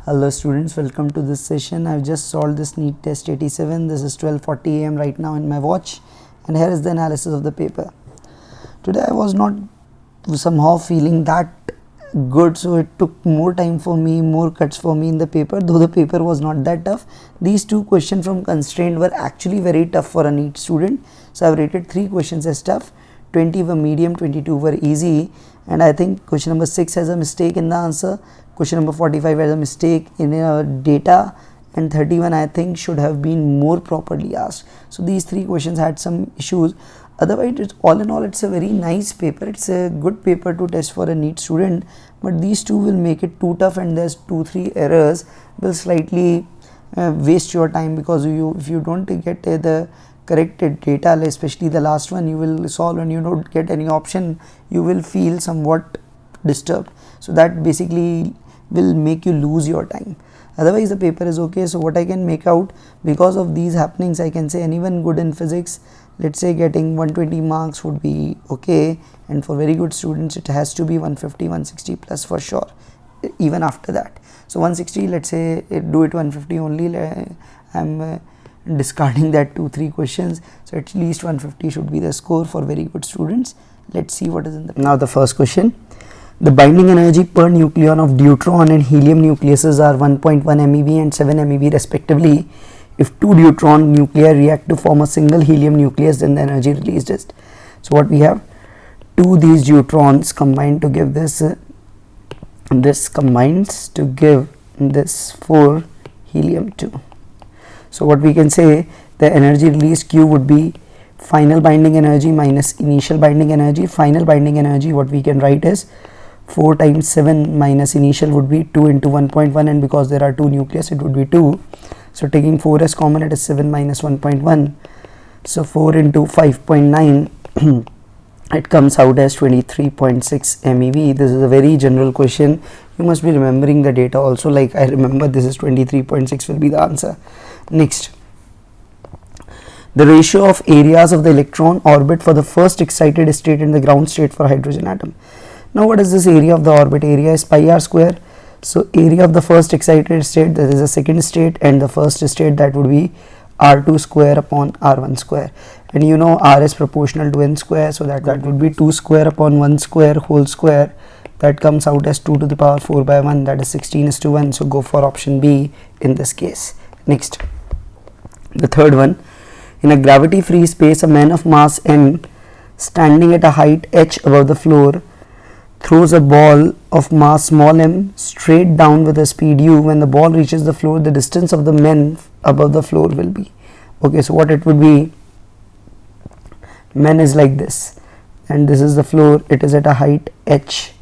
Hello students, welcome to this session. I've just solved this NEET test 87. This is 12:40 AM right now in my watch, and here is the analysis of the paper. Today I was not somehow feeling that good, so it took more time for me, more cuts for me in the paper, though the paper was not that tough. These two questions from constraint were actually very tough for a NEET student, so I've rated 3 questions as tough, 20 were medium, 22 were easy, and I think question number 6 has a mistake in the answer. Question number 45 has a mistake in data, and 31 I think should have been more properly asked. So these 3 questions had some issues. Otherwise, it's all in all, it's a very nice paper. It's a good paper to test for a NEET student, but these two will make it too tough, and there's 2-3 errors will slightly waste your time, because if you don't get the correct data, especially the last one you will solve and you don't get any option, you will feel somewhat disturbed. So that basically will make you lose your time. Otherwise the paper is okay. So what I can make out, because of these happenings, I can say anyone good in physics, let's say getting 120 marks would be okay, and for very good students it has to be 150, 160 plus for sure, even after that. So 160, let's say do it 150 only. I'm discarding that 2-3 questions, so at least 150 should be the score for very good students. Let's see what is in the paper. Now the first question. The binding energy per nucleon of deuteron and helium nucleuses are 1.1 MeV and 7 MeV respectively. If 2 deuteron nuclei react to form a single helium nucleus, then the energy released is. So what we have, 2 these deuterons combine to give this, this combines to give this 4 helium 2. So what we can say, the energy released Q would be final binding energy minus initial binding energy. Final binding energy, what we can write is 4 times 7 minus initial would be 2 into 1.1, and because there are 2 nucleus it would be 2. So taking 4 as common, it is 7 minus 1.1. So 4 into 5.9 it comes out as 23.6 MeV. This is a very general question. You must be remembering the data also, like I remember this is 23.6 will be the answer. Next, the ratio of areas of the electron orbit for the first excited state and the ground state for hydrogen atom. Now what is this area of the orbit? Area is pi r square. So area of the first excited state, that is the second state, and the first state, that would be r2 square upon r1 square, and you know r is proportional to n square, so that would be 2 square upon 1 square whole square. That comes out as 2 to the power 4 by 1, that is 16:1. So go for option B in this case. Next, the third one. In a gravity free space, a man of mass m standing at a height h above the floor throws a ball of mass small m straight down with a speed u. When the ball reaches the floor, the distance of the men above the floor will be. Okay, so what it would be, men is like this, and this is the floor, it is at a height h.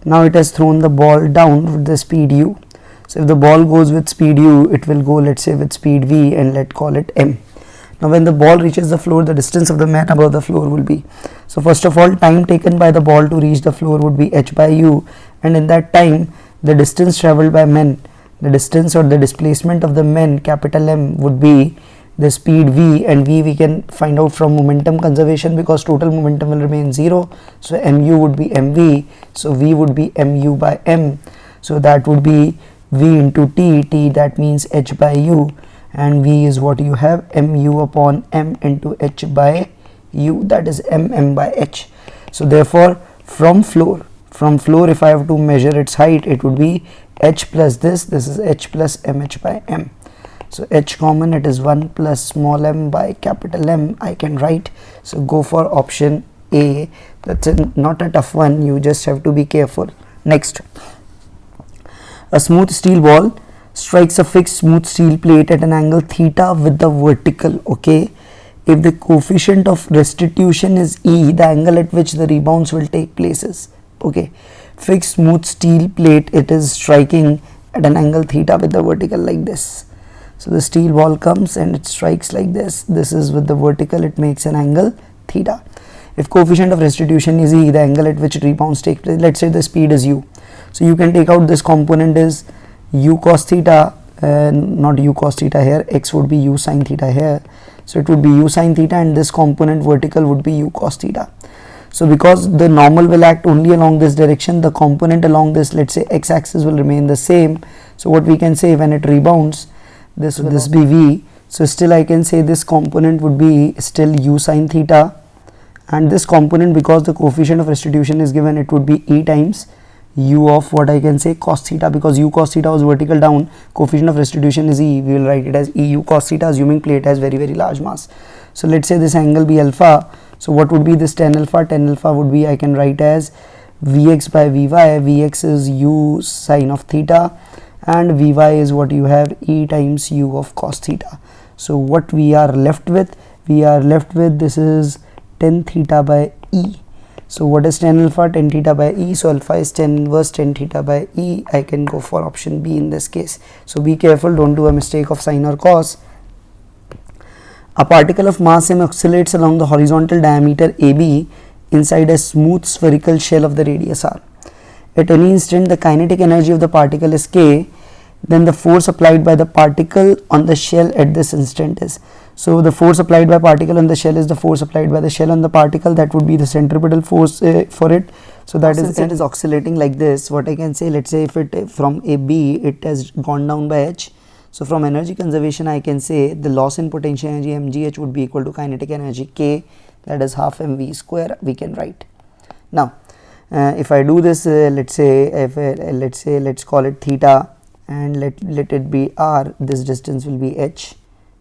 Now it has thrown the ball down with the speed u. So if the ball goes with speed u, it will go, let's say, with speed v, and let's call it m. Now when the ball reaches the floor, the distance of the man above the floor will be. So first of all, time taken by the ball to reach the floor would be h by u, and in that time the distance travelled by men, the distance or the displacement of the men, capital M, would be the speed v, and v we can find out from momentum conservation, because total momentum will remain 0. So mu would be mv, so v would be mu by m, so that would be v into t, that means h by u, and v is what you have, mu upon m into h by u, that is mm by h. So therefore from floor if I have to measure its height, it would be h plus this is h plus mh by m. So h common, it is 1 plus small m by capital M, I can write. So go for option A. That's not a tough one, you just have to be careful. Next, a smooth steel ball strikes a fixed smooth steel plate at an angle theta with the vertical. Okay, if the coefficient of restitution is E, the angle at which the rebounds will take place is, okay, fixed smooth steel plate, it is striking at an angle theta with the vertical like this. So the steel ball comes and it strikes like this, this is with the vertical, it makes an angle theta. If coefficient of restitution is E, the angle at which rebounds take place, let's say the speed is u, so you can take out this component is u cos theta, not u cos theta here, x would be u sin theta here, so it would be u sin theta, and this component vertical would be u cos theta. So because the normal will act only along this direction, the component along this, let's say x axis, will remain the same. So what we can say, when it rebounds, this will this be v. So still I can say this component would be still u sine theta, and this component, because the coefficient of restitution is given, it would be e times u of what I can say cos theta, because u cos theta was vertical down, coefficient of restitution is e, we will write it as eu cos theta, assuming plate has very large mass. So let's say this angle be alpha. So what would be this tan alpha? Tan alpha would be, I can write as Vx by Vy. Vx is u sine of theta, and Vy is what you have, e times u of cos theta. So what we are left with? We are left with, this is tan theta by e. So what is tan alpha? Tan theta by e. So alpha is tan inverse tan theta by e. I can go for option B in this case. So be careful, don't do a mistake of sine or cos. A particle of mass m oscillates along the horizontal diameter AB inside a smooth spherical shell of the radius r. At any instant, the kinetic energy of the particle is k. Then the force applied by the particle on the shell at this instant is. So the force applied by particle on the shell is the force applied by the shell on the particle. That would be the centripetal force for it. So that is, it is oscillating like this. What I can say, let's say if it from a B, it has gone down by h. So from energy conservation, I can say the loss in potential energy mgh would be equal to kinetic energy k, that is half mv square, we can write. Now if I do this, let's say if let's call it theta, and let it be r, this distance will be h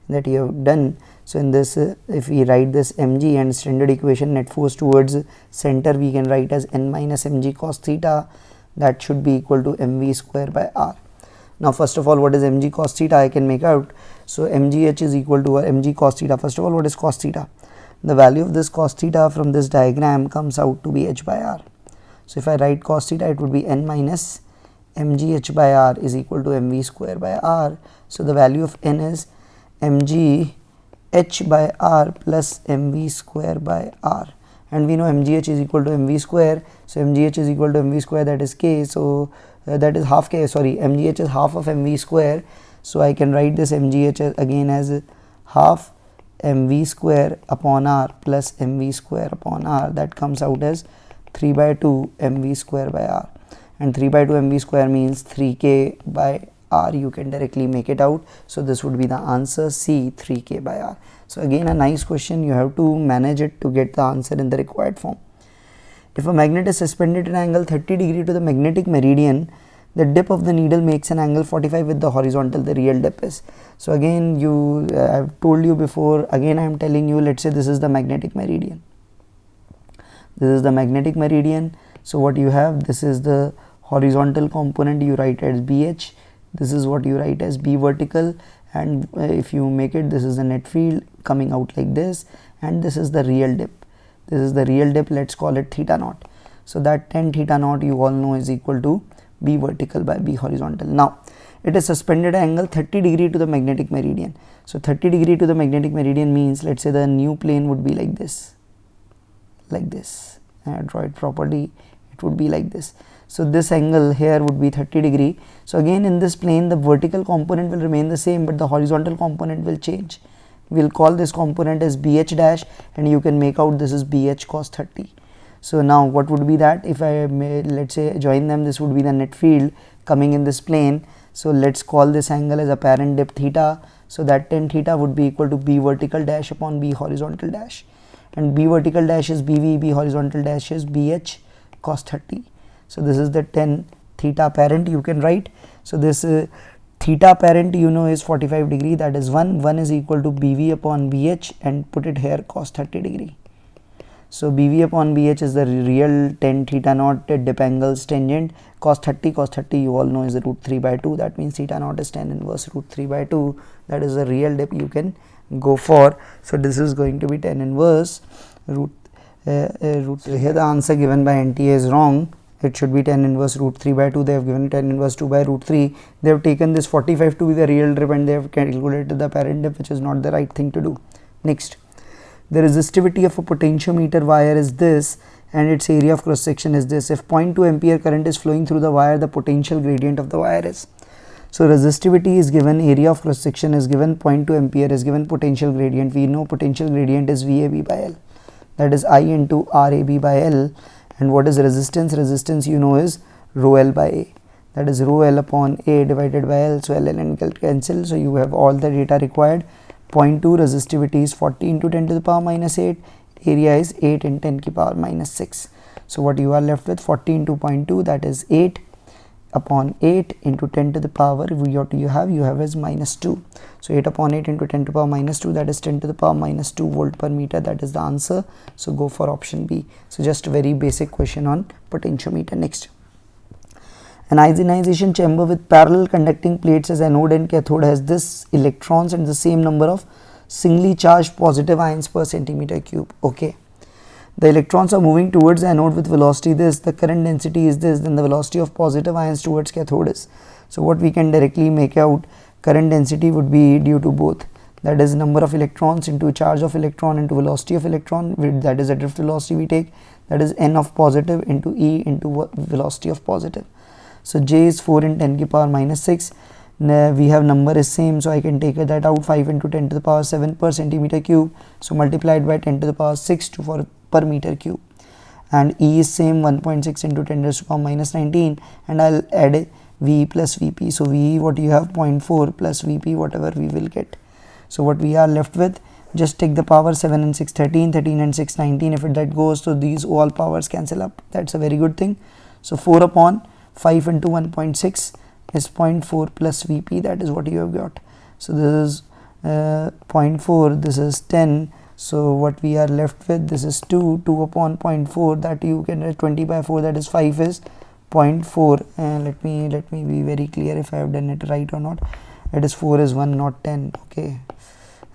that you have done. So in this if we write this mg and standard equation, net force towards center we can write as n minus mg cos theta, that should be equal to mv square by r. Now first of all, what is mg cos theta? I can make out. So mgh is equal to mg cos theta. First of all, what is cos theta? The value of this cos theta from this diagram comes out to be h by r. So if I write cos theta, it would be n minus mgh by r is equal to mv square by r. So the value of n is mg h by r plus mv square by r, and we know mgh is equal to mv square. So mgh is equal to mv square, that is k. So that is half k, sorry, mgh is half of mv square. So I can write this mgh again as half mv square upon r plus mv square upon r, that comes out as 3 by 2 mv square by r, and 3 by 2 mv square means 3k by r, you can directly make it out. So this would be the answer, C, 3k by r. So again a nice question, you have to manage it to get the answer in the required form. If a magnet is suspended at an angle 30 degree to the magnetic meridian, the dip of the needle makes an angle 45 with the horizontal, the real dip is. So again I have told you before, again I am telling you, let's say this is the magnetic meridian. This is the magnetic meridian. So what you have, this is the horizontal component, you write as BH, this is what you write as B vertical, and if you make it, this is the net field coming out like this, and this is the real dip. This is the real dip, let's call it theta naught. So that tan theta naught you all know is equal to B vertical by B horizontal. Now it is suspended at angle 30 degree to the magnetic meridian. So 30 degree to the magnetic meridian means, let's say the new plane would be like this, and draw it properly, it would be like this. So this angle here would be 30 degree. So again in this plane the vertical component will remain the same, but the horizontal component will change. We'll call this component as BH dash, and you can make out this is BH cos 30. So now what would be that? If I may, let's say join them, this would be the net field coming in this plane. So let's call this angle as apparent dip theta. So that tan theta would be equal to B vertical dash upon B horizontal dash, and B vertical dash is BV, B horizontal dash is BH cos 30. So this is the tan theta apparent, you can write. So this theta apparent you know is 45 degree, that is 1 is equal to BV upon BH, and put it here cos 30 degree. So BV upon BH is the real tan theta naught dip angles tangent. Cos 30 you all know is root 3 by 2, that means theta naught is tan inverse root 3 by 2, that is the real dip you can go for. So this is going to be tan inverse root here the answer given by NTA is wrong. It should be tan inverse root 3 by 2, they have given tan inverse 2 by root 3. They have taken this 45 to be the real dip, and they have calculated the apparent dip, which is not the right thing to do. Next, the resistivity of a potentiometer wire is this, and its area of cross section is this. If 0.2 ampere current is flowing through the wire, the potential gradient of the wire is. So resistivity is given, area of cross section is given, 0.2 ampere is given, potential gradient, we know potential gradient is VAB by L. that is I into RAB by L. And what is resistance? Resistance you know is rho L by A, that is rho L upon A divided by L. So L and L cancel, so you have all the data required. 0.2 resistivity is 40 into 10 to the power minus 8, area is 8 in 10 to the power minus 6. So what you are left with, 40 into 0.2, that is 8 upon 8 into 10 to the power, what you have is minus 2. So 8 upon 8 into 10 to the power minus 2, that is 10 to the power minus 2 volt per meter. That is the answer. So go for option B. So just a very basic question on potentiometer. Next, an ionization chamber with parallel conducting plates as anode and cathode has this electrons and the same number of singly charged positive ions per centimeter cube. Okay, the electrons are moving towards the anode with velocity this, the current density is this, then the velocity of positive ions towards cathode is. So what we can directly make out, current density would be due to both, that is number of electrons into charge of electron into velocity of electron, that is a drift velocity we take, that is n of positive into E into velocity of positive. So J is 4 in 10 to the power minus 6. We have number is same, so I can take that out, 5 into 10 to the power 7 per centimeter cube. So multiplied by 10 to the power 6 for per meter cube. And E is same, 1.6 into 10 to the power minus 19. And I'll add V plus Vp. So V what you have 0.4 plus Vp whatever we will get. So what we are left with, just take the power, 7 and 6 13, 13 and 6 19. If that goes, so these all powers cancel up. That's a very good thing. So 4 upon 5 into 1.6 is 0.4 plus Vp, that is what you have got. So this is 0.4, this is 10. So what we are left with, this is 2 upon 0.4, that you can write 20 by 4, that is 5 is 0.4. And let me be very clear if I have done it right or not. It is 4 is 1 not 10. Okay,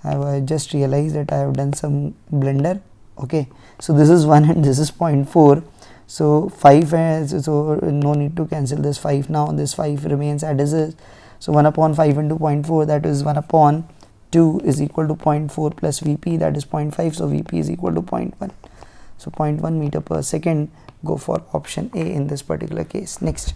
I just realized that I have done some blender. Okay, so this is 1 and this is 0.4. So 5 has, so no need to cancel this 5 now, this 5 remains as is. So 1 upon 5 into 0.4, that is 1 upon 2 is equal to 0.4 plus Vp, that is 0.5. So Vp is equal to 0.1. So 0.1 meter per second. Go for option A in this particular case. Next,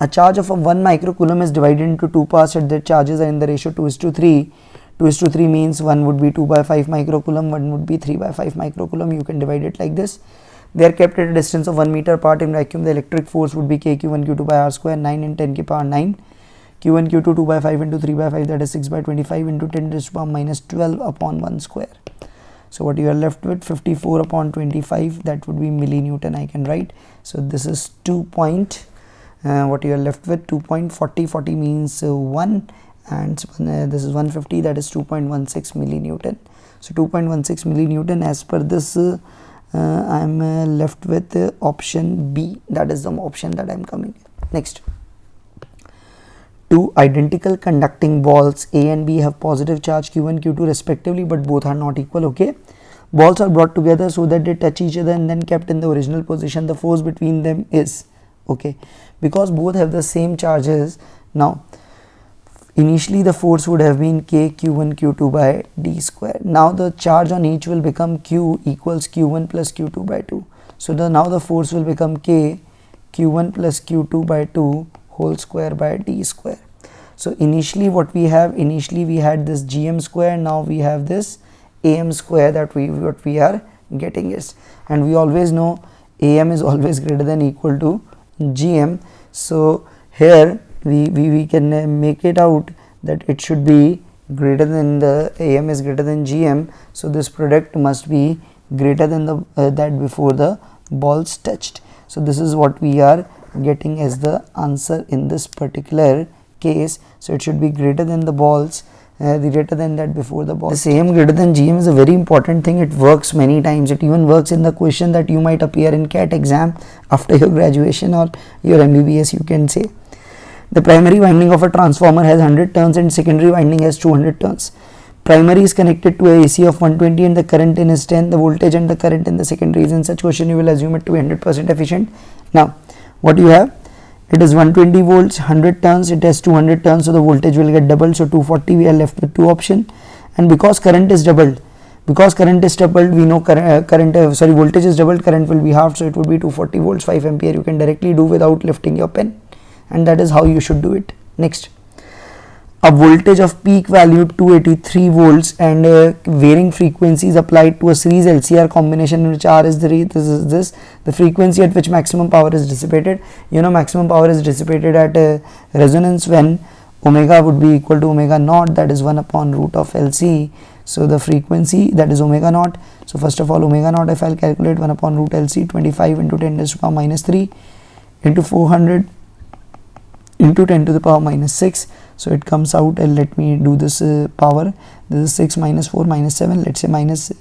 a charge of 1 microcoulomb is divided into 2 parts and their charges are in the ratio 2:3. 2:3 means 1 would be 2 by 5 microcoulomb, 1 would be 3 by 5 microcoulomb. You can divide it like this. They are kept at a distance of 1 meter apart in vacuum. The electric force would be kq1 q2 by r square, 9 in 10 to the power 9. q1 q2 2 by 5 into 3 by 5, that is 6 by 25 into 10 to the power minus 12 upon 1 square. So what you are left with, 54 upon 25, that would be millinewton I can write. So this is 2 point, what you are left with, 2.40, 40 means 1, and this is 150, that is 2.16 millinewton. So 2.16 millinewton. As per this I am left with option B, that is the option that I am coming. Next, two identical conducting balls A and B have positive charge q1 q2 respectively, but both are not equal. Okay, balls are brought together so that they touch each other and then kept in the original position. The force between them is, okay, because both have the same charges. Now initially the force would have been k q1 q2 by d square. Now the charge on each will become q equals q1 plus q2 by 2. So now the force will become k q1 plus q2 by 2 whole square by d square. So initially what we have, initially we had this gm square, now we have this am square, that what we are getting is, and we always know am is always greater than equal to gm. So here we can make it out that it should be greater than, the am is greater than gm. So this product must be greater than the that before the balls touched. So this is what we are getting as the answer in this particular case. So it should be greater than the balls, greater than that before the balls. The same greater than gm is a very important thing. It works many times. It even works in the question that you might appear in CAT exam after your graduation or your MBBS, you can say. The primary winding of a transformer has 100 turns and secondary winding has 200 turns. Primary is connected to a AC of 120 and the current in is 10. The voltage and the current in the secondary is, in such question you will assume it to be 100% efficient. Now what you have, it is 120 volts, 100 turns, it has 200 turns, so the voltage will get doubled. So 240, we are left with two options. And because current is doubled, we know voltage is doubled, current will be halved, so it would be 240 volts, 5 ampere. You can directly do without lifting your pen, and that is how you should do it. Next, a voltage of peak value 283 volts and varying frequencies applied to a series LCR combination in which R is the frequency at which maximum power is dissipated. You know, maximum power is dissipated at resonance when omega would be equal to omega naught, that is 1 upon root of LC. So the frequency, that is omega naught. So first of all, omega naught, if I'll calculate 1 upon root LC, 25 into 10 to the power minus 3 into 400 into 10 to the power minus 6. So it comes out, and let me do this power. This is 6 minus 4 minus 7, let's say minus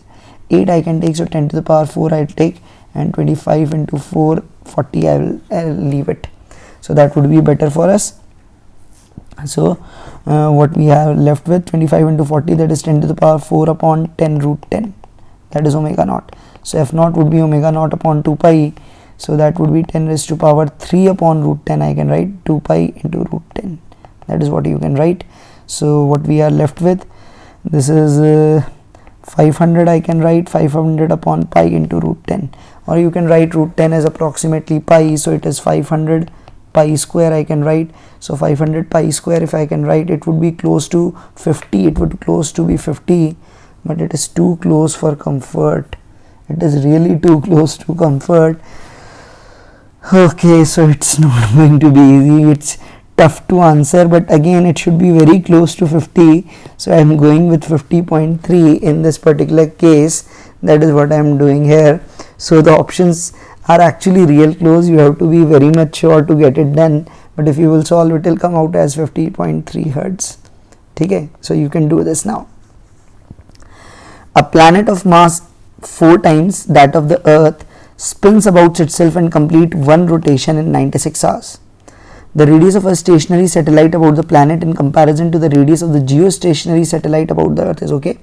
8 I can take. So 10 to the power 4 I'll take, and 25 into 4, 40 I'll leave it. So that would be better for us. So what we have left with 25 into 40, that is 10 to the power 4 upon 10 root 10, that is omega naught. So F naught would be omega naught upon 2 pi. So that would be 10 raised to power 3 upon root 10. I can write 2 pi into root 10. That is what you can write. So what we are left with, this is 500. I can write 500 upon pi into root 10, or you can write root 10 as approximately pi. So it is 500 pi square I can write. So 500 pi square, if I can write, it would be close to 50. It would close to be 50, but it is too close for comfort. It is really too close to comfort. Okay, so it's not going to be easy. It's tough to answer, but again it should be very close to 50. So I am going with 50.3 in this particular case. That is what I am doing here. So the options are actually real close. You have to be very much sure to get it done, but if you will solve, it will come out as 50.3 hertz. Okay, so you can do this now. A planet of mass 4 times that of the Earth spins about itself and complete one rotation in 96 hours. The radius of a stationary satellite about the planet in comparison to the radius of the geostationary satellite about the Earth is okay.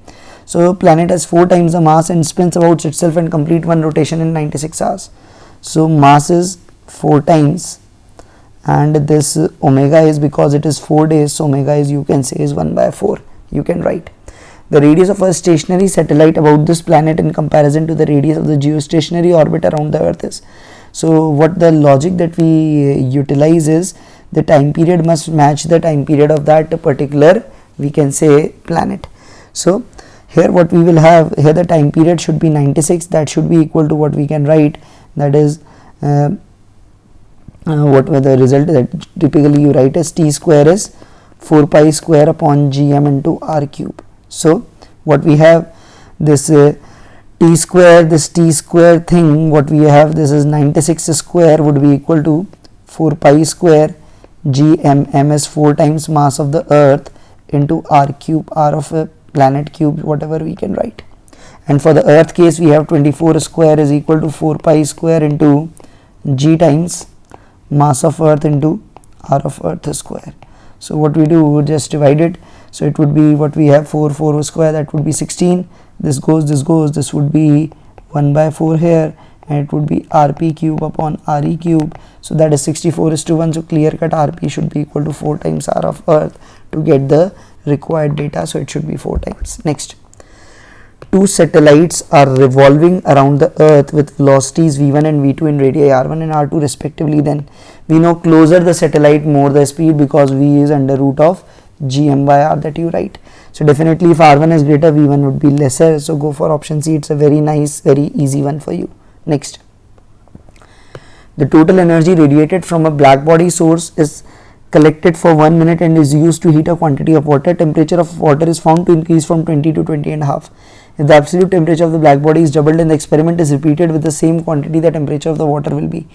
So planet has 4 times the mass and spins about itself and complete one rotation in 96 hours. So mass is 4 times, and this omega is, because it is 4 days, so omega is, you can say, is 1 by 4. You can write the radius of a stationary satellite about this planet in comparison to the radius of the geostationary orbit around the Earth is. So what the logic that we utilize is, the time period must match the time period of that particular, we can say, planet. So here what we will have, here the time period should be 96. That should be equal to what we can write, that is what were the result that typically you write as T square is 4 pi square upon gm into r cube. So what we have, this T square, this T square thing, what we have, this is 96 square would be equal to 4 pi square gm, m is 4 times mass of the Earth, into r cube, r of a planet cube, whatever we can write. And for the Earth case, we have 24 square is equal to 4 pi square into g times mass of Earth into r of Earth square. So what we do, we just divide it. So it would be, what we have, 4 square, that would be 16. This goes, this would be 1 by 4 here, and it would be rp cube upon re cube. So that is 64:1. So clear cut rp should be equal to 4 times r of Earth to get the required data. So it should be 4 times. Next, 2 satellites are revolving around the Earth with velocities v1 and v2 in radii r1 and r2 respectively. Then we know closer the satellite, more the speed, because v is under root of gm by r that you write. So definitely if r1 is greater, v1 would be lesser. So go for option C. It's a very nice, very easy one for you. Next, the total energy radiated from a black body source is collected for 1 minute and is used to heat a quantity of water. Temperature of water is found to increase from 20 to 20.5. If the absolute temperature of the black body is doubled and the experiment is repeated with the same quantity, the temperature of the water will be.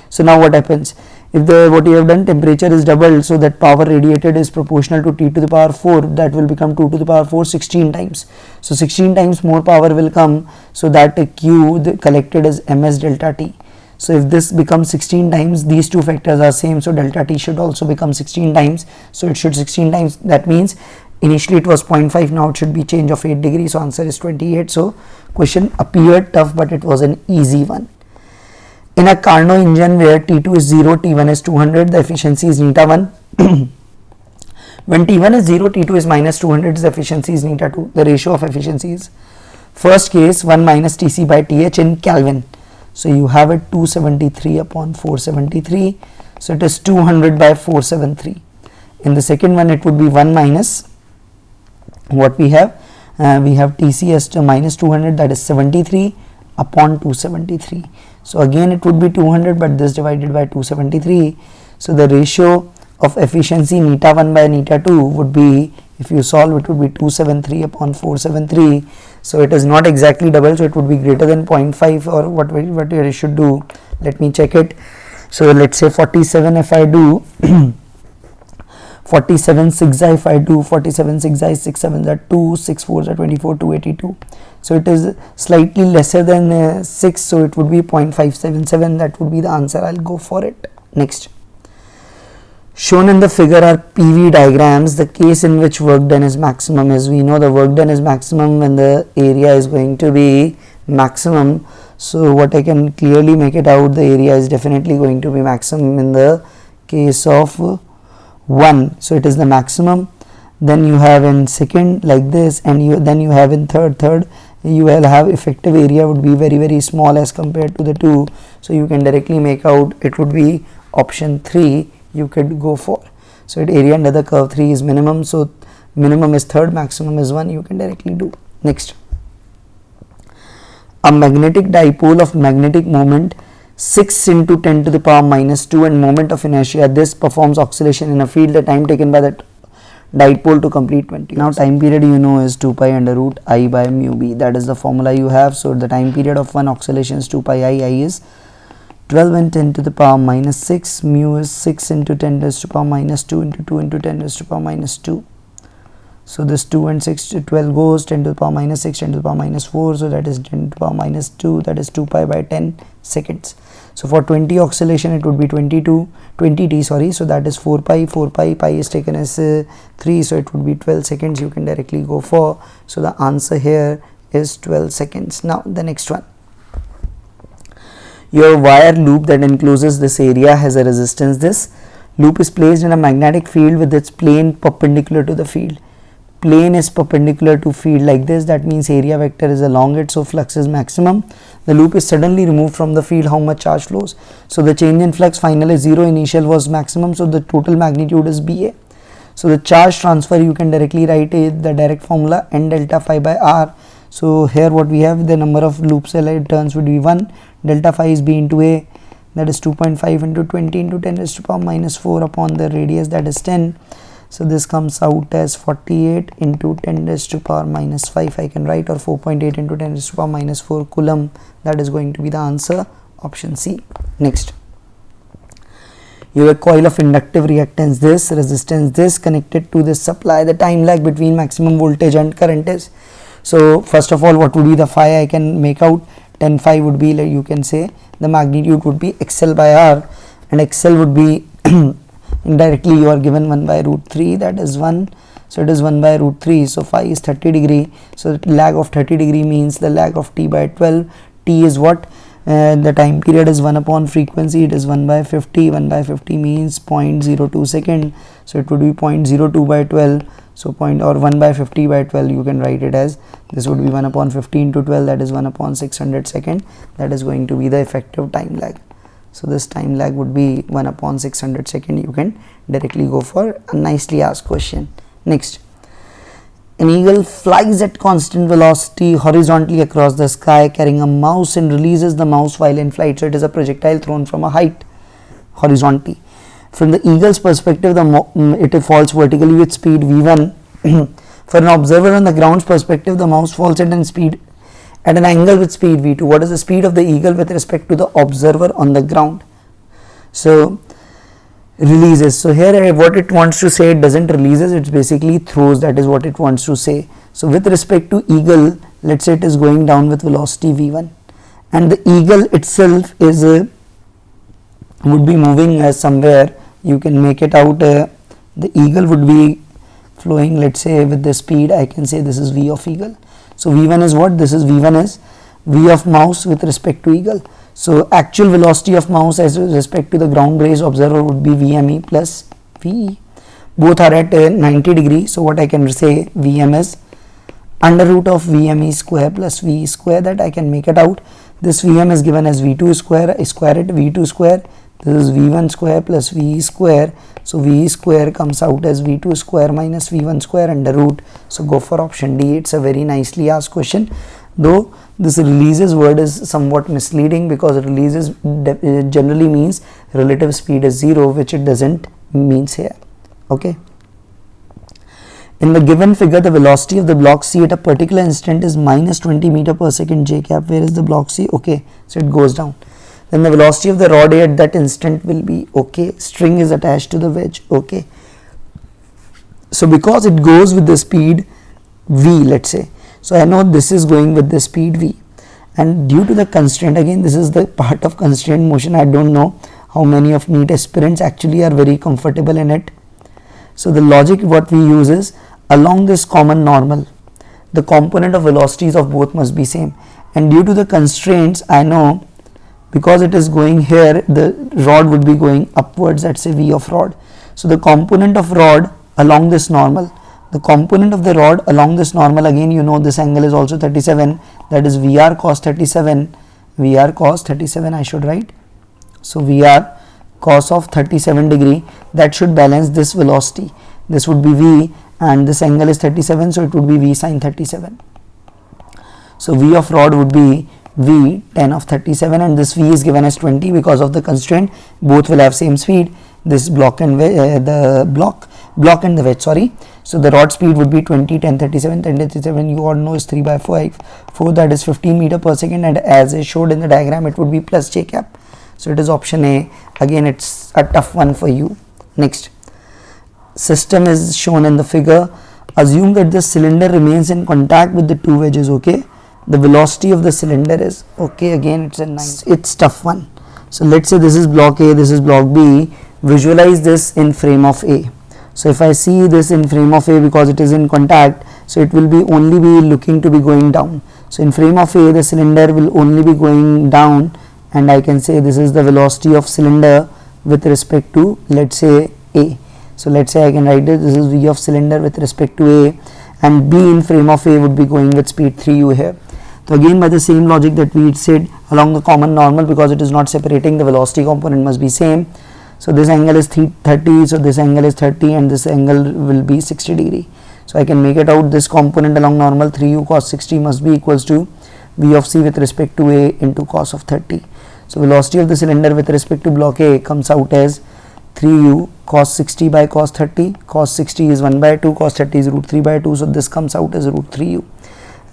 So now what happens? If what you have done, temperature is doubled, so that power radiated is proportional to T to the power 4, that will become 2 to the power 4 16 times. So 16 times more power will come, so that Q collected is ms delta T. So if this becomes 16 times, these two factors are same, so delta T should also become 16 times. So it should 16 times, that means initially it was 0.5, now it should be change of 8 degrees, so answer is 28. So question appeared tough, but it was an easy one. In a Carnot engine where T2 is 0, T1 is 200, the efficiency is neta 1. When T1 is 0, T2 is minus 200, the efficiency is neta 2. The ratio of efficiencies, first case 1 minus Tc by Th in Kelvin. So you have it 273 upon 473, so it is 200 by 473. In the second one it would be 1 minus what we have TC as to minus 200, that is 73 upon 273. So again it would be 200, but this divided by 273. So the ratio of efficiency neta 1 by neta 2 would be, if you solve, it would be 273 upon 473. So it is not exactly double, so it would be greater than 0.5, or what you should do, let me check it. So let's say 47 if I do 47 6 if I do 47 6 6 7 are 2, 6 4 are 24, 282. So it is slightly lesser than 6, so it would be 0.577. that would be the answer. I'll go for it. Next, shown in the figure are PV diagrams. The case in which work done is maximum is, we know the work done is maximum when the area is going to be maximum. So what I can clearly make it out, the area is definitely going to be maximum in the case of 1. So it is the maximum. Then you have in second like this, and then you have in third you will have effective area would be very small as compared to the 2. So you can directly make out it would be option 3 you could go for. So area under the curve 3 is minimum, so minimum is third, maximum is 1, you can directly do. Next, a magnetic dipole of magnetic moment 6 into 10 to the power minus 2 and moment of inertia, this performs oscillation in a field. The time taken by that dipole to complete 20. Now time period you know is 2 pi under root I by mu b, that is the formula you have. So the time period of one oscillation is 2 pi I is 12 and 10 to the power minus 6, mu is 6 into 10 raised to the power minus 2 into 2 into 10 raised to the power minus 2. So this 2 and 6 to 12 goes, 10 to the power minus 6, 10 to the power minus 4, so that is 10 to the power minus 2, that is 2 pi by 10 seconds. So for 20 oscillation it would be 20 t, sorry, so that is 4 pi, pi is taken as 3, so it would be 12 seconds you can directly go for. So the answer here is 12 seconds. Now the next one, your wire loop that encloses this area has a resistance. This loop is placed in a magnetic field with its plane perpendicular to the field. Plane is perpendicular to field like this, that means area vector is along it, so flux is maximum. The loop is suddenly removed from the field, how much charge flows? So the change in flux final is 0, initial was maximum, so the total magnitude is BA. So the charge transfer you can directly write the direct formula N delta phi by R. So here what we have, the number of loops turns would be 1, delta phi is B into A, that is 2.5 into 20 into 10 raised to the power minus 4 upon the radius, that is 10. So this comes out as 48 into 10 raised to the power minus 5 I can write, or 4.8 into 10 raised to the power minus 4 coulomb. That is going to be the answer, option C. Next, you have a coil of inductive reactance this, resistance this, connected to this supply. The time lag between maximum voltage and current is, so first of all what would be the phi I can make out, 10 phi would be, like you can say the magnitude would be XL by R, and XL would be indirectly you are given 1 by root 3, that is 1, so it is 1 by root 3, so phi is 30 degree, so the lag of 30 degree means the lag of t by 12, t is what, the time period is 1 upon frequency, it is 1 by 50, 1 by 50 means 0.02 second, so it would be 0.02 by 12, so or 1 by 50 by 12 you can write it as, this would be 1 upon 50 into 12, that is 1 upon 600 second, that is going to be the effective time lag. So this time lag would be 1 upon 600 second, you can directly go for a nicely asked question. Next, an eagle flies at constant velocity horizontally across the sky carrying a mouse and releases the mouse while in flight. So it is a projectile thrown from a height horizontally. From the eagle's perspective, it falls vertically with speed v1. For an observer on the ground's perspective, the mouse falls at an angle with speed v2. What is the speed of the eagle with respect to the observer on the ground? So releases, so here what it wants to say, it doesn't releases, it's basically throws, that is what it wants to say. So with respect to eagle, let's say it is going down with velocity v1, and the eagle itself is would be moving somewhere, you can make it out, the eagle would be flowing, let's say with the speed, I can say this is v of eagle. So v1 is what, this is v1 is v of mouse with respect to eagle. So actual velocity of mouse as respect to the ground based observer would be vme plus ve. Both are at 90 degrees, so what I can say, vm is under root of vme square plus v square, that I can make it out. This vm is given as v2 square, I square it, v2 square This is V1 square plus VE square. So VE square comes out as V2 square minus V1 square under root. So go for option D. It's a very nicely asked question, though this releases word is somewhat misleading, because releases generally means relative speed is 0, which it doesn't means here. Okay. In the given figure, the velocity of the block C at a particular instant is minus 20 meter per second j cap. Where is the block C? Okay, so it goes down. Then the velocity of the rod A at that instant will be, okay, string is attached to the wedge, okay. So because it goes with the speed v, let's say, so I know this is going with the speed v, and due to the constraint, again this is the part of constraint motion, I don't know how many of NEET aspirants actually are very comfortable in it. So the logic what we use is, along this common normal, the component of velocities of both must be same, and due to the constraints I know, because it is going here, the rod would be going upwards, let's say V of rod. So the component of rod along this normal, the component of the rod along this normal, again you know this angle is also 37, that is VR cos 37, VR cos 37 I should write. So VR cos of 37 degree, that should balance this velocity. This would be V and this angle is 37, so it would be V sin 37. So V of rod would be V 10 of 37, and this V is given as 20 because of the constraint, both will have same speed, this block and the block and the wedge, sorry. So the rod speed would be 20, 10, 37, 10, 37, you all know is 3 by 4, that is 15 meter per second, and as I showed in the diagram, it would be plus j cap. So it is option A. Again, it's a tough one for you. Next, system is shown in the figure. Assume that the cylinder remains in contact with the two wedges, okay. The velocity of the cylinder is, okay, again it's a nice, it's tough one. So let's say this is block A, this is block B. Visualize this in frame of A. So if I see this in frame of A, because it is in contact, so it will be only be looking to be going down. So in frame of A, the cylinder will only be going down, and I can say this is the velocity of cylinder with respect to, let's say, A. So let's say I can write this is V of cylinder with respect to A, and B in frame of A would be going with speed 3u here. So again, by the same logic that we said, along the common normal, because it is not separating, the velocity component must be same. So this angle is 30, so this angle is 30, and this angle will be 60 degree. So I can make it out, this component along normal 3u cos 60 must be equals to V of C with respect to A into cos of 30. So velocity of the cylinder with respect to block A comes out as 3u cos 60 by cos 30. Cos 60 is 1 by 2, cos 30 is root 3 by 2, so this comes out as root 3u.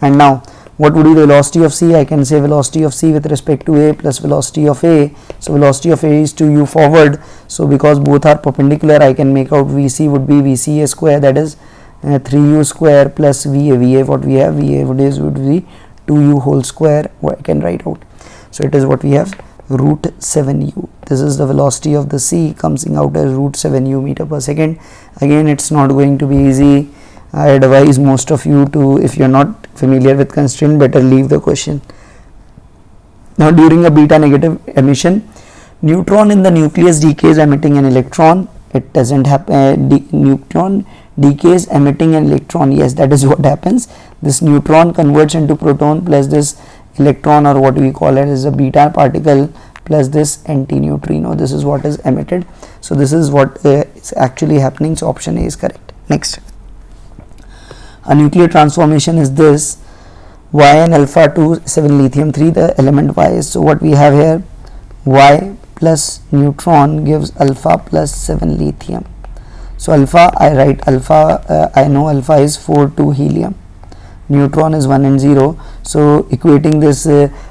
And now what would be the velocity of C? I can say velocity of C with respect to A plus velocity of A. So velocity of A is to u forward, so because both are perpendicular, I can make out Vc would be Vca square, that is 3u square plus Va. What we have, Va would be 2u whole square, what I can write out. So it is what we have, root 7u. This is the velocity of the C, coming out as root 7u meter per second. Again, it's not going to be easy. I advise most of you to, if you are not familiar with constraint, better leave the question. Now during a beta negative emission, neutron in the nucleus decays emitting an electron. It doesn't happen, neutron decays emitting an electron, yes, that is what happens. This neutron converts into proton plus this electron, or what we call it as a beta particle, plus this antineutrino. This is what is emitted. So this is what is actually happening. So option A is correct. Next, a nuclear transformation is this, yn alpha 2 7 lithium 3, the element Y is, so what we have here, Y plus neutron gives alpha plus 7 lithium. So alpha, I write alpha, I know alpha is 4 2 helium, neutron is 1 and 0. So equating this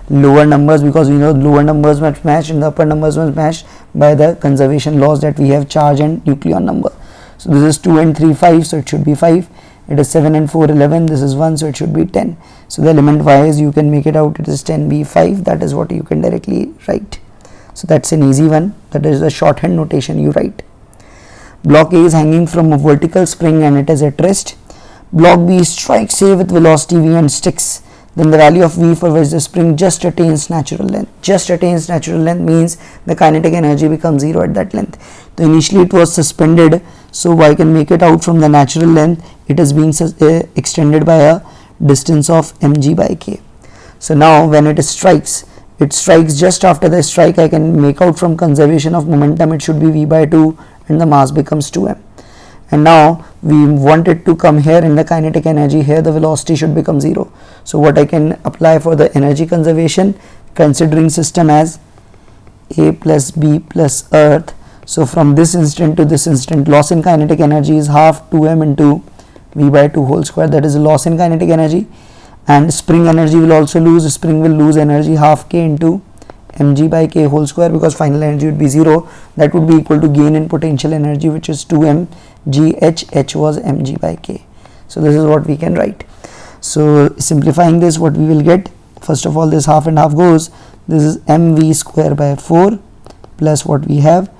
lower numbers, because we know lower numbers must match and the upper numbers must match by the conservation laws that we have, charge and nucleon number. So this is 2 and 3 5, so it should be 5. It is 7 and 4 11, this is 1, so it should be 10. So the element Y is, you can make it out, it is 10b5, that is what you can directly write. So that's an easy one, that is a shorthand notation you write. Block A is hanging from a vertical spring and it is at rest. Block B strikes A with velocity v and sticks. Then the value of v for which the spring just attains natural length. Just attains natural length means the kinetic energy becomes 0 at that length. So initially it was suspended, so I can make it out from the natural length. It is being extended by a distance of mg by k. So now when it strikes, it strikes just after the strike, I can make out from conservation of momentum it should be v by 2 and the mass becomes 2m. And now we want it to come here in the kinetic energy, here the velocity should become 0. So what I can apply for the energy conservation, considering system as A plus B plus earth, so from this instant to this instant, loss in kinetic energy is half 2m into v by 2 whole square, that is a loss in kinetic energy. And spring energy will also lose, spring will lose energy half k into mg by k whole square, because final energy would be 0, that would be equal to gain in potential energy, which is 2m gh, h was mg by k. So this is what we can write. So simplifying this, what we will get, first of all this half and half goes, this is mv square by 4 plus what we have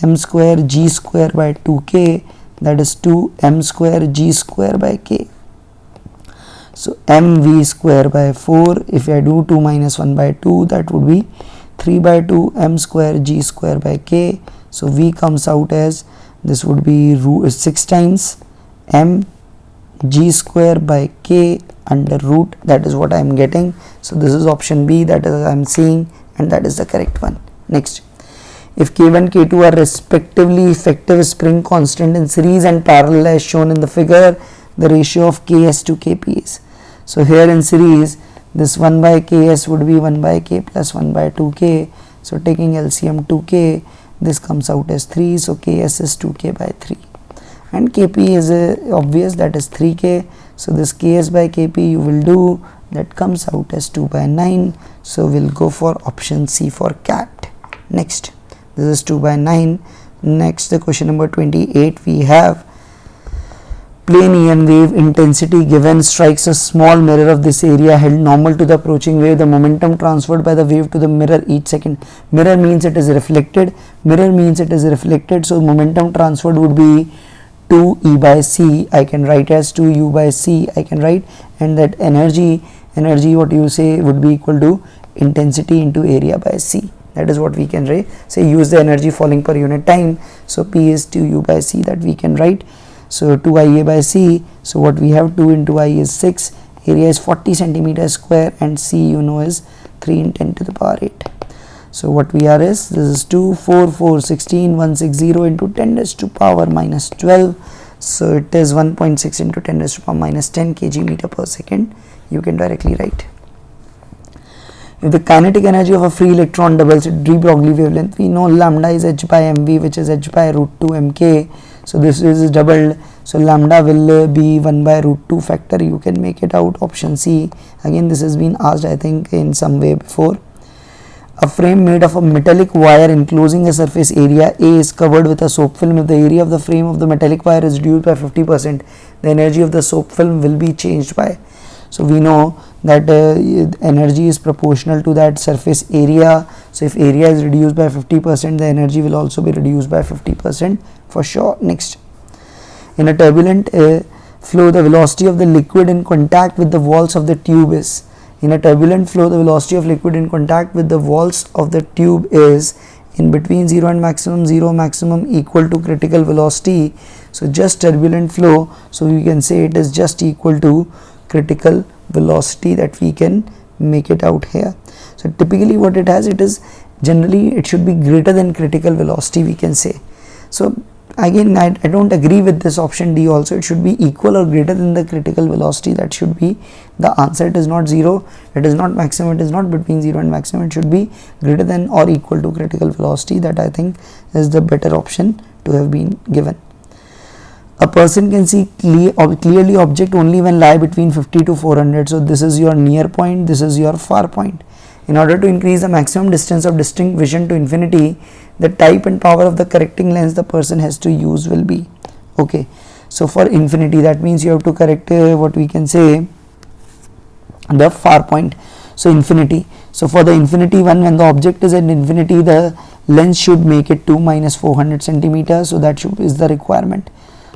m square g square by 2k, that is 2m square g square by k. So mv square by 4, if I do 2 minus 1 by 2, that would be 3 by 2 m square g square by k. So v comes out as, this would be 6 times m g square by k under root, that is what I am getting. So this is option B, that is I am seeing, and that is the correct one. Next, if k1 k2 are respectively effective spring constant in series and parallel as shown in the figure, the ratio of ks to kp is. So here in series, this 1 by ks would be 1 by k plus 1 by 2k. So taking LCM 2k, this comes out as 3, so ks is 2k by 3, and kp is obvious, that is 3k. So this ks by kp you will do, that comes out as 2 by 9. So we'll go for option C for cat. Next, this is 2 by 9. Next, the question number 28, we have plane EM wave intensity given strikes a small mirror of this area held normal to the approaching wave. The momentum transferred by the wave to the mirror each second. Mirror means it is reflected. Mirror means it is reflected. So momentum transferred would be 2e by c. I can write as 2u by c. I can write, and that energy what you say would be equal to intensity into area by c. That is what we can write. Say use the energy falling per unit time. So P is 2u by c, that we can write. So 2ia by c, so what we have, 2 into I is 6, area is 40 centimeters square, and c you know is 3 in 10 to the power 8. So what we are is, this is 2, 4, 4, 16, 160 into 10 raised to power minus 12. So it is 1.6 into 10 raised to power minus 10 kg meter per second. You can directly write. If the kinetic energy of a free electron doubles its de Broglie wavelength, we know lambda is h by mv, which is h by root 2 mk. So this is doubled, so lambda will be 1 by root 2 factor. You can make it out, option C. Again, this has been asked I think in some way before. A frame made of a metallic wire enclosing a surface area A is covered with a soap film. If the area of the frame of the metallic wire is reduced by 50%, the energy of the soap film will be changed by. So we know that energy is proportional to that surface area. So if area is reduced by 50%, the energy will also be reduced by 50% for sure. Next, in a turbulent flow, the velocity of the liquid in contact with the walls of the tube is. In a turbulent flow, the velocity of liquid in contact with the walls of the tube is in between 0 and maximum, 0 maximum equal to critical velocity. So just turbulent flow, so we can say it is just equal to critical velocity, that we can make it out here. So typically what it has, it is generally it should be greater than critical velocity, we can say. So again I don't agree with this option D also. It should be equal or greater than the critical velocity. That should be the answer. It is not 0, it is not maximum, it is not between 0 and maximum. It should be greater than or equal to critical velocity. That I think is the better option to have been given. A person can see clearly object only when lie between 50 to 400. So this is your near point, this is your far point. In order to increase the maximum distance of distinct vision to infinity, the type and power of the correcting lens the person has to use will be. Okay, so for infinity, that means you have to correct what we can say the far point. So infinity. So for the infinity one, when the object is at infinity, the lens should make it to minus 400 centimeters. So that is the requirement.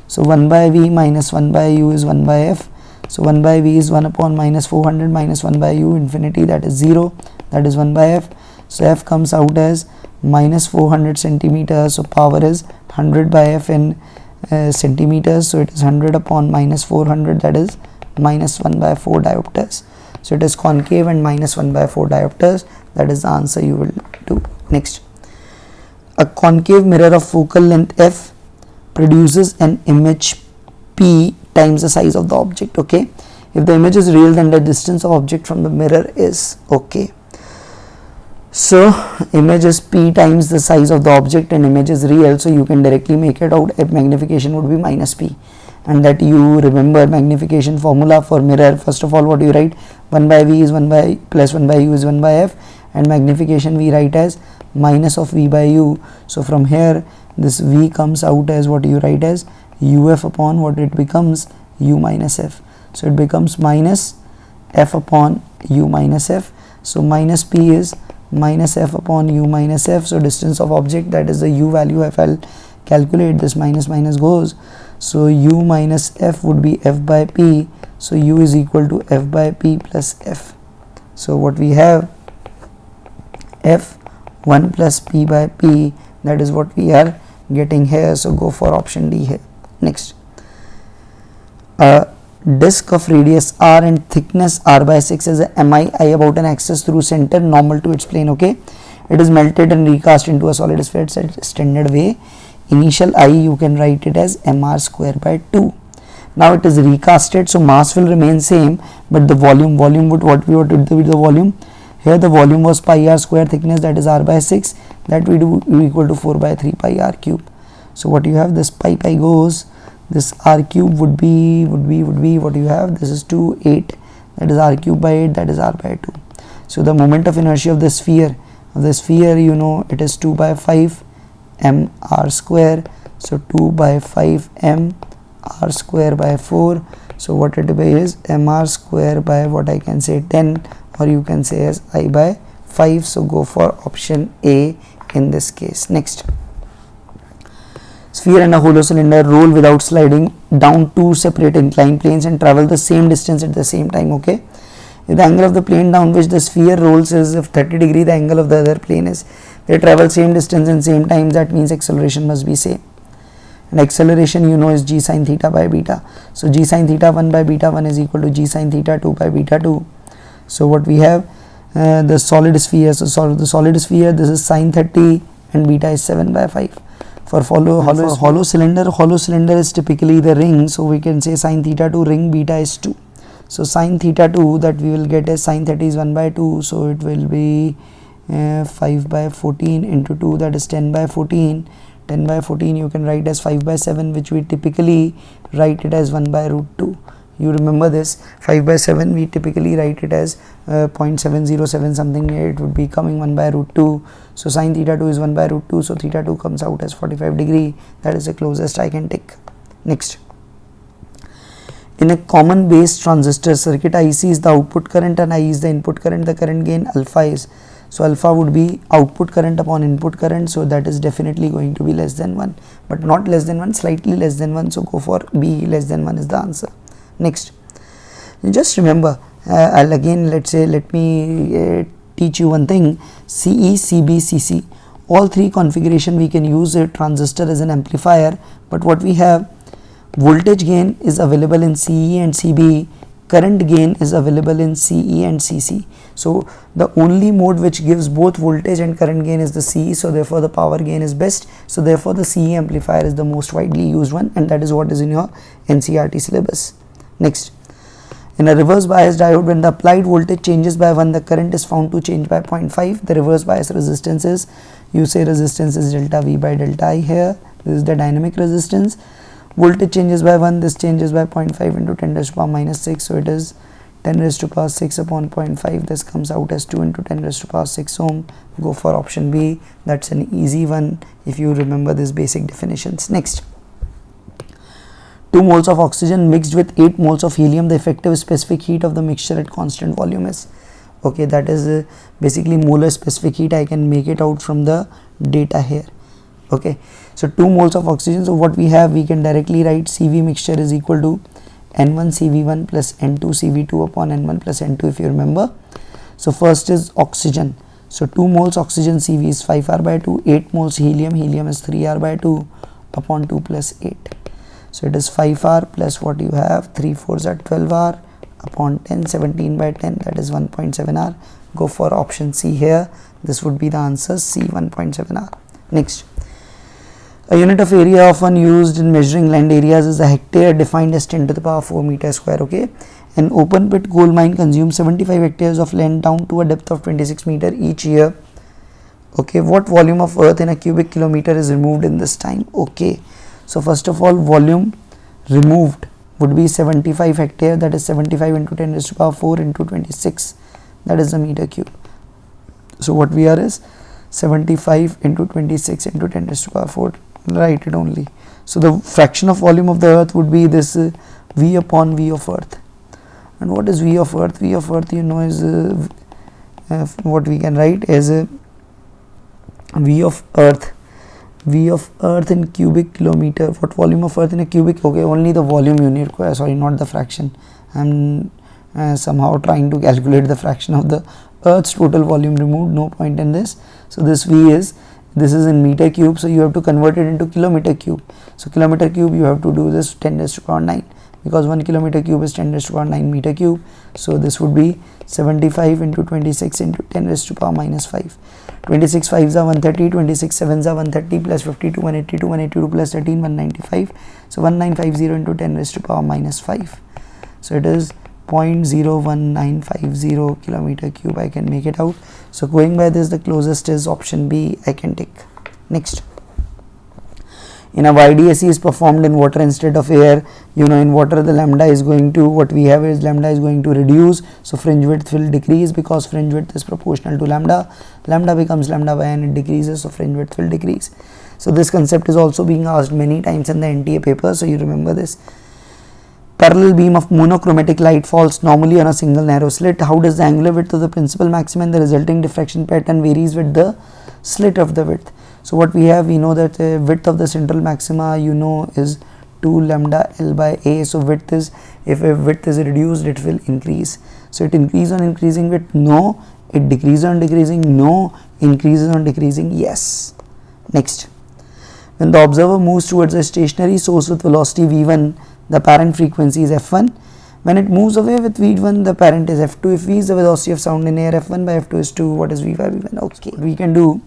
So 1 by v minus 1 by u is 1 by f. So 1 by v is 1 upon minus 400 minus 1 by u, infinity, that is 0, that is 1 by f. So f comes out as minus 400 centimeters. So power is 100 by f in centimeters. So it is 100 upon minus 400, that is minus 1 by 4 diopters. So it is concave and minus 1 by 4 diopters. That is the answer you will do. Next, a concave mirror of focal length f produces an image p times the size of the object. Okay, if the image is real, then the distance of object from the mirror is okay. So image is p times the size of the object and image is real, so you can directly make it out. If magnification would be minus p, and that you remember magnification formula for mirror. First of all, what you write, 1 by v is 1 by plus 1 by u is 1 by f, and magnification we write as minus of v by u. So from here this v comes out as what you write as uf upon what it becomes, u minus f. So it becomes minus f upon u minus f. So minus p is minus f upon u minus f. So distance of object, that is the u value. If I'll calculate this, minus minus goes, so u minus f would be f by p. So u is equal to f by p plus f. So what we have, f 1 plus p by p, that is what we are getting here. So go for option D here. Next, a disk of radius r and thickness r by 6 is a mi I about an axis through center normal to its plane. Okay, it is melted and recast into a solid sphere standard way. Initial I you can write it as mr square by 2. Now it is recasted, so mass will remain same, but the volume would, what we would do with the volume here, the volume was pi r square, thickness that is r by 6, that we do equal to 4 by 3 pi r cube. So what you have, this pi goes, this r cube would be what you have, this is 2 8, that is r cube by 8, that is r by 2. So the moment of inertia of the sphere you know it is 2 by 5 m r square. So 2 by 5 m r square by 4. So what it is mr square by what I can say 10, or you can say as I by 5. So go for option A in this case. Next, sphere and a hollow cylinder roll without sliding down two separate inclined planes and travel the same distance at the same time. Okay, if the angle of the plane down which the sphere rolls is of 30 degree, the angle of the other plane is, they travel same distance and same time, that means acceleration must be same. And acceleration you know is g sin theta by beta. So g sin theta 1 by beta 1 is equal to g sin theta 2 by beta 2. So what we have, the solid sphere, so the solid sphere, this is sin 30 and beta is 7 by 5. For hollow cylinder is typically the ring, so we can say sin theta 2 ring beta is 2. So sin theta 2 that we will get as sin 30 is 1 by 2, so it will be 5 by 14 into 2, that is 10 by 14. 10 by 14 you can write as 5 by 7, which we typically write it as 1 by root 2. You remember this, 5 by 7 we typically write it as 0.707 something, it would be coming 1 by root 2. So sin theta 2 is 1 by root 2, so theta 2 comes out as 45 degree, that is the closest I can take. Next, in a common base transistor circuit, IC is the output current and I is the input current. The current gain alpha is, so alpha would be output current upon input current, so that is definitely going to be less than 1, but not less than 1, slightly less than 1, so go for B, less than 1 is the answer. Next, just remember, let me teach you one thing, CE, CB, CC, all three configuration we can use a transistor as an amplifier, but what we have, voltage gain is available in CE and CB, current gain is available in CE and CC. So the only mode which gives both voltage and current gain is the CE, so therefore the power gain is best, so therefore the CE amplifier is the most widely used one, and that is what is in your NCERT syllabus. Next, in a reverse bias diode, when the applied voltage changes by 1, the current is found to change by 0.5. The reverse bias resistance is, you say resistance is delta V by delta I here, this is the dynamic resistance. Voltage changes by 1, this changes by 0.5 into 10 raised to power minus 6, so it is 10 raised to power 6 upon 0.5, this comes out as 2 into 10 raised to power 6 ohm. Go for option B, that's an easy one if you remember these basic definitions. Next, 2 moles of oxygen mixed with 8 moles of helium, the effective specific heat of the mixture at constant volume is, okay, that is basically molar specific heat. I can make it out from the data here. Okay, so 2 moles of oxygen, so what we have, we can directly write CV mixture is equal to N1 CV1 plus N2 CV2 upon N1 plus N2 if you remember. So first is oxygen, so 2 moles oxygen CV is 5R by 2, 8 moles helium is 3R by 2 upon 2 plus 8. So it is 5R plus what you have, 3 4s are 12R upon 10, 17 by 10, that is 1.7 R. Go for option C here. This would be the answer, C, 1.7 R. Next, a unit of area often used in measuring land areas is a hectare, defined as 10 to the power 4 meter square. Okay, an open pit coal mine consumes 75 hectares of land down to a depth of 26 meter each year. Okay, what volume of earth in a cubic kilometer is removed in this time? Okay, so first of all, volume removed would be 75 hectare, that is 75 into 10 raised to power 4 into 26, that is the meter cube. So what we are is 75 into 26 into 10 raised to power 4, write it only. So the fraction of volume of the earth would be this V upon V of earth. And what is V of earth? V of earth, you know, is what we can write as V of earth in cubic kilometer. What volume of earth in a cubic? Okay, only the volume unit, sorry, not the fraction. I'm somehow trying to calculate the fraction of the earth's total volume removed, no point in this. So this V is, this is in meter cube, so you have to convert it into kilometer cube. So kilometer cube, you have to do this 10 raised to power 9, because 1 kilometer cube is 10 raised to power 9 meter cube. So this would be 75 into 26 into 10 raised to power minus 5. 26 5s are 130, 26 7s are 130, plus 52 182, 182 plus 13 195. So 1950 into 10 raised to power minus 5. So it is 0.01950 kilometer cube. I can make it out. So going by this, the closest is option B, I can tick. Next, in a YDSE is performed in water instead of air. You know, in water the lambda is going to, what we have is lambda is going to reduce, so fringe width will decrease, because fringe width is proportional to lambda. Lambda becomes lambda by n, it decreases, so fringe width will decrease. So this concept is also being asked many times in the NTA paper, so you remember this. Parallel beam of monochromatic light falls normally on a single narrow slit. How does the angular width of the principal maximum and the resulting diffraction pattern varies with the slit of the width? So what we have, we know that the width of the central maxima, you know, is 2 lambda L by A. So width is, if a width is reduced, it will increase. So it increases on increasing width? No. It decreases on decreasing? No. Increases on decreasing? Yes. Next, when the observer moves towards a stationary source with velocity v1, the apparent frequency is f1. When it moves away with v1, the apparent is f2. If v is the velocity of sound in air, f1 by f2 is 2. What is v by v1? Okay, we can do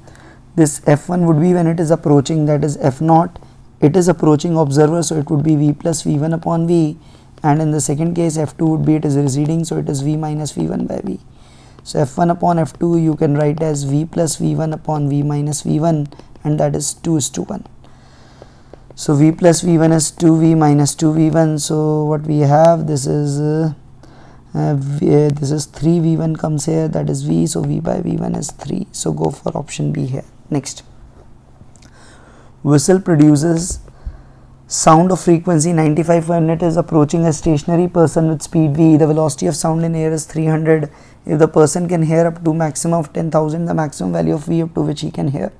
this. F1 would be when it is approaching, that is f0. It is approaching observer, so it would be v plus v1 upon v. And in the second case, f2 would be, it is receding, so it is v minus v1 by v. So f1 upon f2 you can write as v plus v1 upon v minus v1, and that is 2:1. So v plus v1 is 2v minus 2v1. So what we have, this is 3v1 comes here, that is v, so v by v1 is 3. So go for option B here. Next, whistle produces sound of frequency 95 when it is approaching a stationary person with speed v. The velocity of sound in air is 300. If the person can hear up to maximum of 10,000, the maximum value of v up to which he can hear.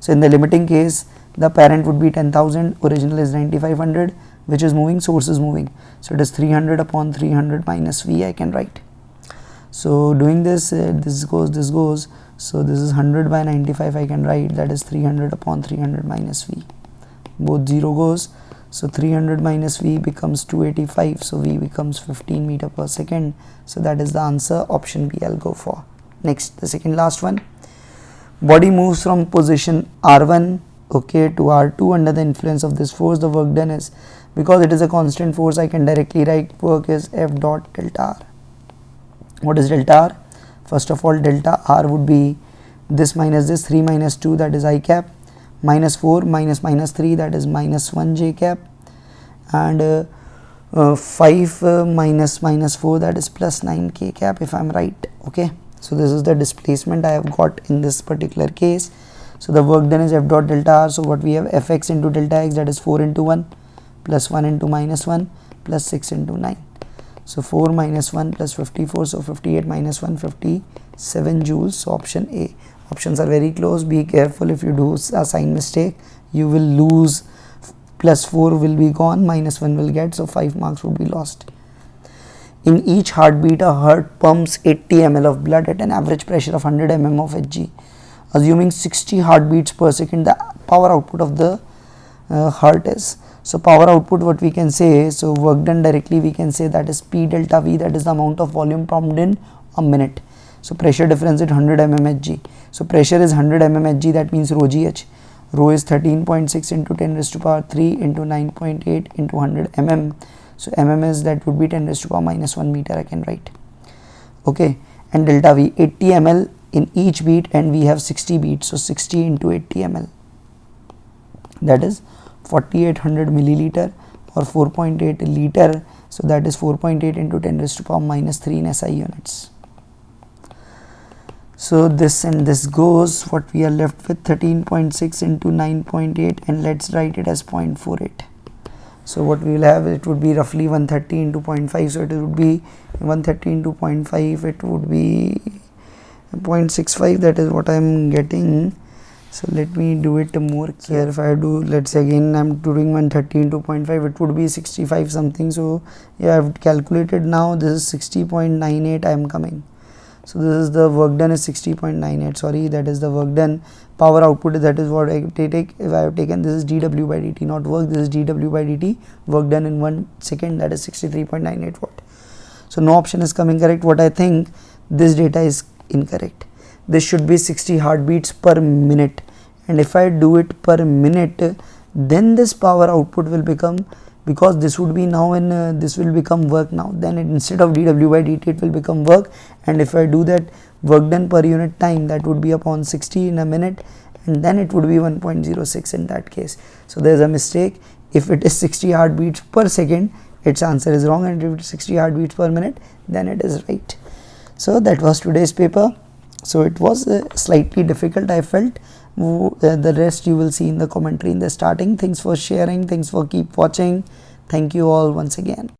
So in the limiting case, the parent would be 10,000, original is 9500, which is moving, source is moving. So it is 300 upon 300 minus v, I can write. So doing this, this goes. So this is 100 by 95, I can write, that is 300 upon 300 minus v. Both 0 goes. So 300 minus v becomes 285. So v becomes 15 meter per second. So that is the answer, option B I'll go for. Next, the second last one. Body moves from position R1, okay, to R2 under the influence of this force. The work done is, because it is a constant force, I can directly write work is F dot delta R. What is delta R? First of all, delta R would be this minus this, 3 minus 2, that is I cap, minus 4 minus minus 3, that is minus 1 j cap, and 5 minus minus 4, that is plus 9 k cap, if I am right. Okay, so this is the displacement I have got in this particular case. So the work done is F dot delta R. So what we have, Fx into delta x, that is 4 into 1 plus 1 into minus 1 plus 6 into 9. So 4 minus 1 plus 54, so 58 minus 1, 57 joules. So option A. Options are very close. Be careful, if you do a sign mistake, you will lose. Plus 4 will be gone, minus 1 will get, so 5 marks would be lost. In each heartbeat, a heart pumps 80 ml of blood at an average pressure of 100 mm of Hg. Assuming 60 heartbeats per second, the power output of the heart is. So power output, what we can say, so work done directly we can say that is P delta V, that is the amount of volume pumped in a minute. So pressure difference is 100 mmHg. So pressure is 100 mmHg, that means rho gh. Rho is 13.6 into 10 raised to power 3 into 9.8 into 100 mm. So mm is, that would be 10 raised to power minus 1 meter, I can write. Okay, and delta V, 80 ml in each beat, and we have 60 beats, so 60 into 80 ml, that is 4800 milliliter or 4.8 liter. So that is 4.8 into 10 raised to power minus 3 in SI units. So this and this goes, what we are left with 13.6 into 9.8, and let's write it as 0.48. So what we will have, it would be roughly 130 into 0.5, so it would be 130 into 0.5, it would be 0.65, that is what I am getting. So let me do it more clear. If I do, let's say again I am doing 130 into 0.5, it would be 65 something. So yeah, I have calculated now, this is 60.98 I am coming. So this is the work done is 60.98, sorry, that is the work done. Power output, that is what I take. If I have taken, this is dW by dt, not work, this is dW by dt, work done in 1 second, that is 63.98 watt. So no option is coming correct. What I think, this data is incorrect. This should be 60 heartbeats per minute, and if I do it per minute, then this power output will become, because this would be now in this will become work now, then instead of dW by dt it will become work, and if I do that work done per unit time, that would be upon 60 in a minute, and then it would be 1.06 in that case. So there is a mistake. If it is 60 heartbeats per second, its answer is wrong, and if it is 60 heartbeats per minute, then it is right. So that was today's paper. So it was slightly difficult, I felt. The rest you will see in the commentary in the starting. Thanks for sharing, thanks for keep watching. Thank you all once again.